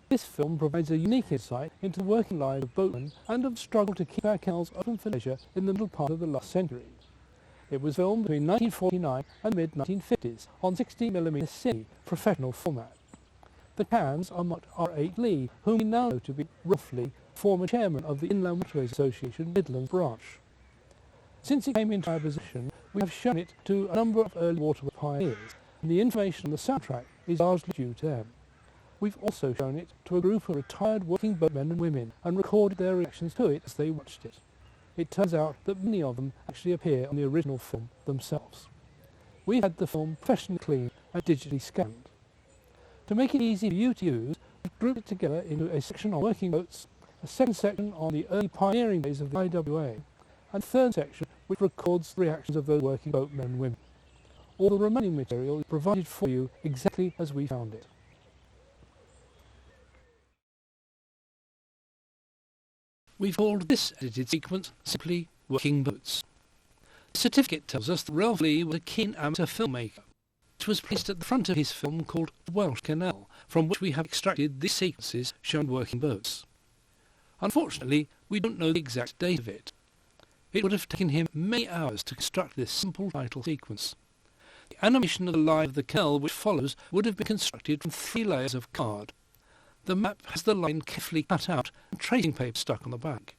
This film provides a unique insight into the working lives of boatmen and of the struggle to keep our canals open for leisure in the middle part of the last century. It was filmed between 1949 and mid-1950s on 16mm cine professional format. The cans are marked R.H. Lee, whom we now know to be Rolf Lee, former chairman of the Inland Waterways Association Midlands branch. Since it came into our possession, we have shown it to a number of early waterway pioneers, and the information on the soundtrack is largely due to them. We've also shown it to a group of retired working boatmen and women and recorded their reactions to it as they watched it. It turns out that many of them actually appear on the original film themselves. We've had the film professionally cleaned and digitally scanned. To make it easy for you to use, we've grouped it together into a section on working boats, a second section on the early pioneering days of the IWA, and a third section which records the reactions of those working boatmen and women. All the remaining material is provided for you exactly as we found it. We've called this edited sequence simply Working Boats. The certificate tells us that Rolf Lee was a keen amateur filmmaker. It was placed at the front of his film called The Welsh Canal, from which we have extracted these sequences showing working boats. Unfortunately, we don't know the exact date of it. It would have taken him many hours to construct this simple title sequence. The animation of the line of the canal which follows would have been constructed from 3 layers of card. The map has the line carefully cut out and tracing paper stuck on the back.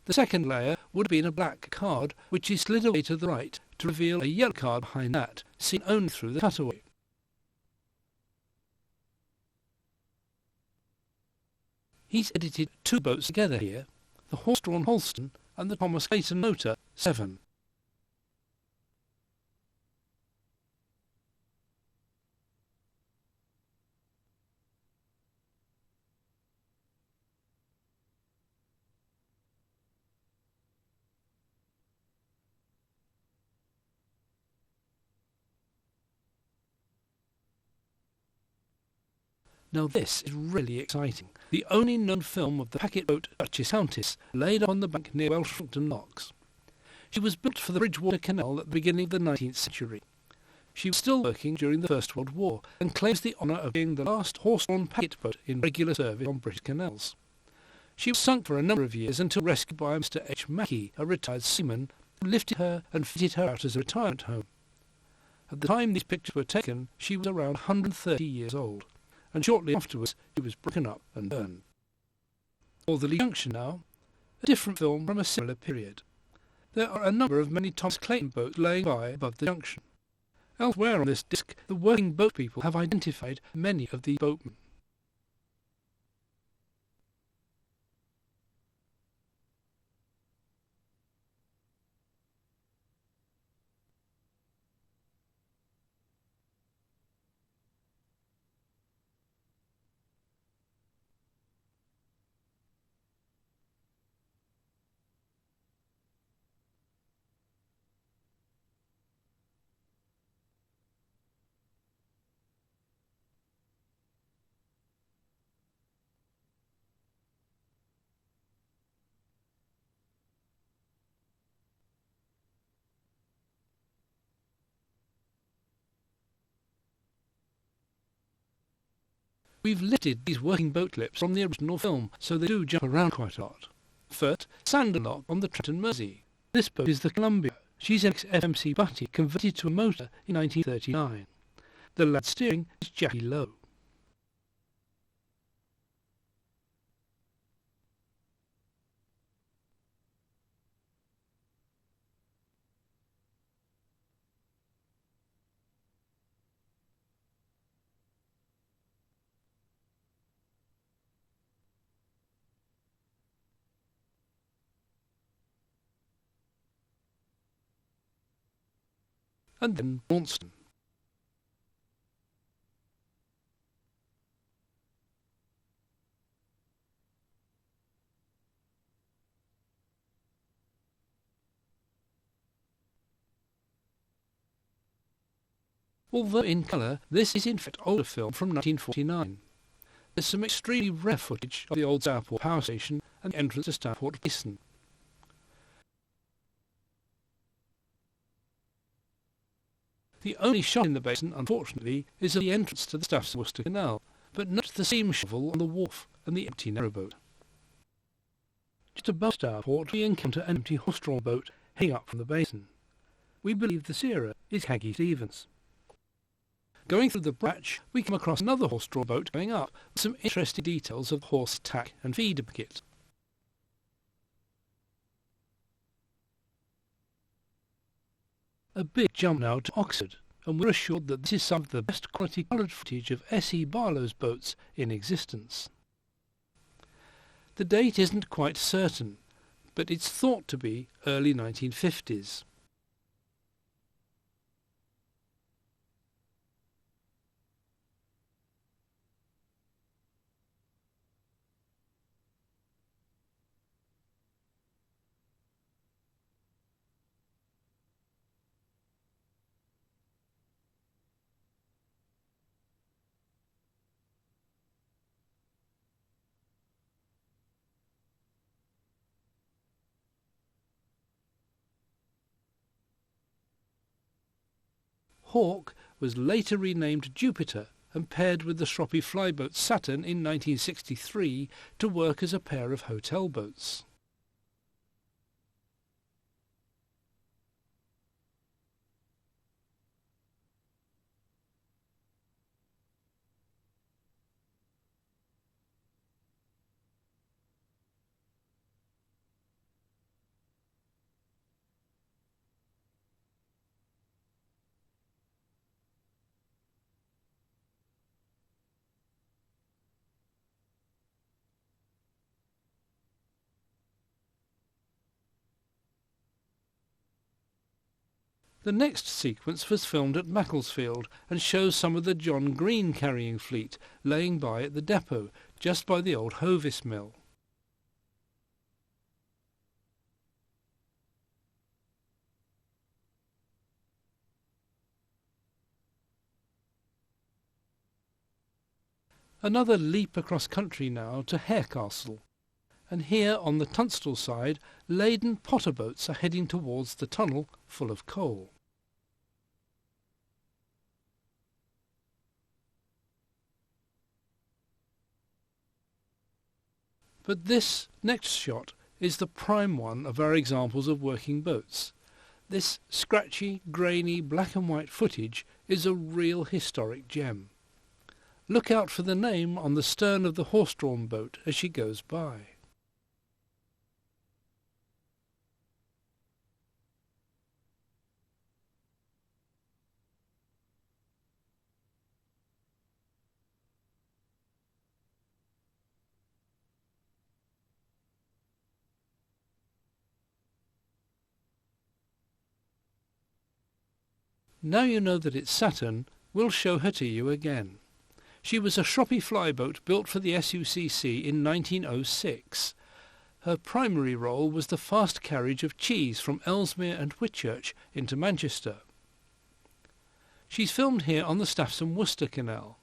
The second layer would have been a black card which is slid away to the right to reveal a yellow card behind that, seen only through the cutaway. He's edited 2 boats together here, the horse-drawn Holston and the Thomas Clayton Motor 7. Now this is really exciting. The only known film of the packet boat Duchess Countess laid on the bank near Welshington Locks. She was built for the Bridgewater Canal at the beginning of the 19th century. She was still working during the First World War and claims the honour of being the last horse-drawn packet boat in regular service on British canals. She was sunk for a number of years until rescued by Mr. H. Mackey, a retired seaman, who lifted her and fitted her out as a retirement home. At the time these pictures were taken, she was around 130 years old, and shortly afterwards she was broken up and burned. Northerly Junction now, a different film from a similar period. There are a number of many Thomas Clayton boats laying by above the junction. Elsewhere on this disc, the working boat people have identified many of the boatmen. We've lifted these working boat lips from the original film, so they do jump around quite a lot. First, Sanderlock on the Trenton Mersey. This boat is the Columbia. She's an ex-FMC Butty converted to a motor in 1939. The lad steering is Jackie Lowe. And then Launceston. Although in colour, this is in fact older film from 1949. There's some extremely rare footage of the old Stourport power station and the entrance to Stourport Basin. The only shot in the basin, unfortunately, is of the entrance to the Staffs Worcester Canal, but note the steam shovel on the wharf and the empty narrowboat. Just above Starport we encounter an empty horse-drawn boat heading up from the basin. We believe the steerer is Haggy Stevens. Going through the Bratch, we come across another horse-drawn boat going up with some interesting details of horse tack and feeder kit. A big jump now to Oxford, and we're assured that this is some of the best quality coloured footage of S.E. Barlow's boats in existence. The date isn't quite certain, but it's thought to be early 1950s. Hawke was later renamed Jupiter and paired with the Shroppie flyboat Saturn in 1963 to work as a pair of hotel boats. The next sequence was filmed at Macclesfield and shows some of the John Green carrying fleet laying by at the depot, just by the old Hovis mill. Another leap across country now to Harecastle, and here on the Tunstall side, laden potter boats are heading towards the tunnel full of coal. But this next shot is the prime one of our examples of working boats. This scratchy, grainy, black and white footage is a real historic gem. Look out for the name on the stern of the horse-drawn boat as she goes by. Now you know that it's Saturn, we'll show her to you again. She was a Shroppie flyboat built for the SUCC in 1906. Her primary role was the fast carriage of cheese from Ellesmere and Whitchurch into Manchester. She's filmed here on the Staffs-and-Worcester Canal.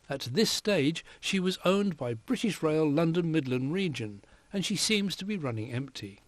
At this stage she was owned by British Rail London Midland Region, and she seems to be running empty.